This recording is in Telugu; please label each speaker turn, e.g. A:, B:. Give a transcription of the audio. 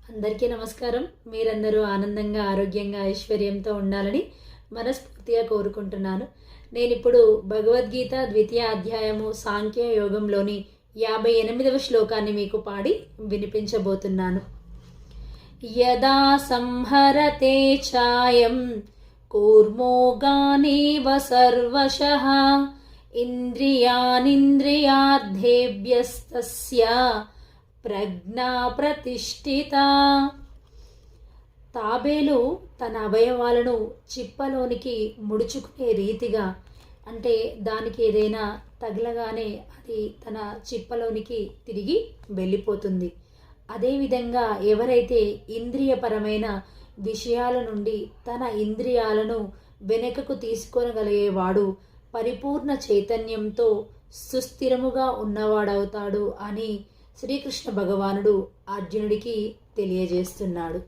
A: అందరికీ నమస్కారం. మీరందరూ ఆనందంగా, ఆరోగ్యంగా, ఐశ్వర్యంతో ఉండాలని మనస్ఫూర్తిగా కోరుకుంటున్నాను. నేనిప్పుడు భగవద్గీత ద్వితీయ అధ్యాయము సాంఖ్య యోగంలోని 58వ శ్లోకాన్ని మీకు పాడి వినిపించబోతున్నాను. యదా సంహరతే ఛాయం కూర్మోగానేవ సర్వశః ఇంద్రియానింద్రియార్థేభ్యస్తస్య ప్రజ్ఞా ప్రతిష్ఠిత. తాబేలు తన అవయవాలను చిప్పలోనికి ముడుచుకునే రీతిగా, అంటే దానికి ఏదైనా తగలగానే అది తన చిప్పలోనికి తిరిగి వెళ్ళిపోతుంది. అదేవిధంగా ఎవరైతే ఇంద్రియపరమైన విషయాల నుండి తన ఇంద్రియాలను వెనుకకు తీసుకొనగలిగేవాడు పరిపూర్ణ చైతన్యంతో సుస్థిరముగా ఉన్నవాడవుతాడు అని శ్రీకృష్ణ భగవానుడు అర్జునుడికి తెలియజేస్తున్నాడు.